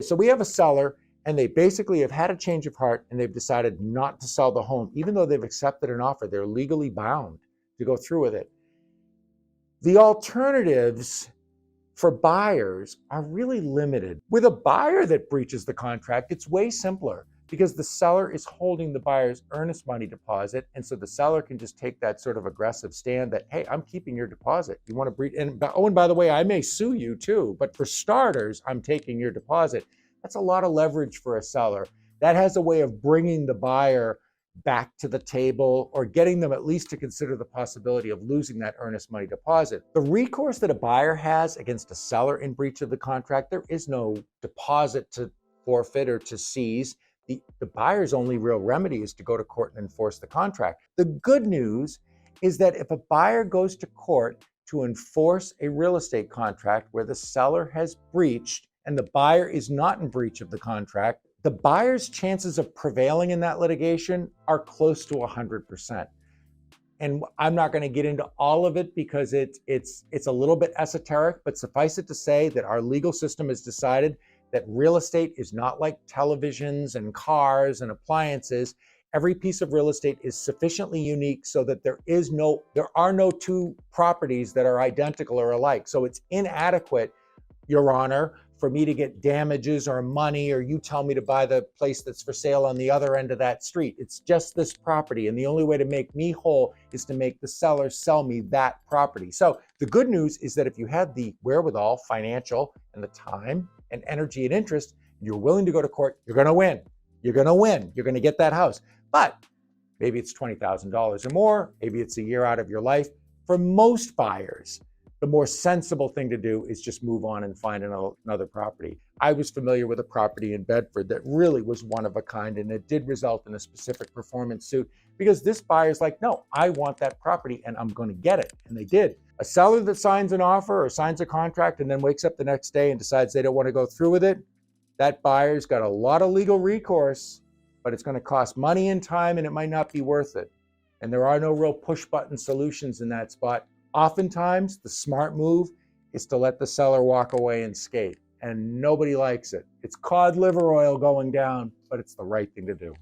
So we have a seller, and they basically have had a change of heart, and they've decided not to sell the home, even though they've accepted an offer. They're legally bound to go through with it. The alternatives for buyers are really limited. With a buyer that breaches the contract, it's way simpler because the seller is holding the buyer's earnest money deposit. And so the seller can just take that sort of aggressive stand that, hey, I'm keeping your deposit. You want to breach? And by the way, I may sue you too. But for starters, I'm taking your deposit. That's a lot of leverage for a seller. That has a way of bringing the buyer back to the table or getting them at least to consider the possibility of losing that earnest money deposit. The recourse that a buyer has against a seller in breach of the contract, there is no deposit to forfeit or to seize. The buyer's only real remedy is to go to court and enforce the contract. The good news is that if a buyer goes to court to enforce a real estate contract where the seller has breached and the buyer is not in breach of the contract, the buyer's chances of prevailing in that litigation are close to 100%. And I'm not going to get into all of it because it's a little bit esoteric, but suffice it to say that our legal system has decided that real estate is not like televisions and cars and appliances. Every piece of real estate is sufficiently unique so that there are no two properties that are identical or alike. So it's inadequate, Your Honor, for me to get damages or money, or you tell me to buy the place that's for sale on the other end of that street. It's just this property. And the only way to make me whole is to make the seller sell me that property. So the good news is that if you had the wherewithal, financial, and the time and energy and interest, you're willing to go to court, you're going to win. You're going to win. You're going to get that house. But maybe it's $20,000 or more. Maybe it's a year out of your life. For most buyers, the more sensible thing to do is just move on and find another property. I was familiar with a property in Bedford that really was one of a kind, and it did result in a specific performance suit because this buyer's like, no, I want that property and I'm going to get it. And they did. A seller that signs an offer or signs a contract and then wakes up the next day and decides they don't want to go through with it, that buyer's got a lot of legal recourse, but it's going to cost money and time, and it might not be worth it. And there are no real push button solutions in that spot. Oftentimes, the smart move is to let the seller walk away and skate, and nobody likes it. It's cod liver oil going down, but it's the right thing to do.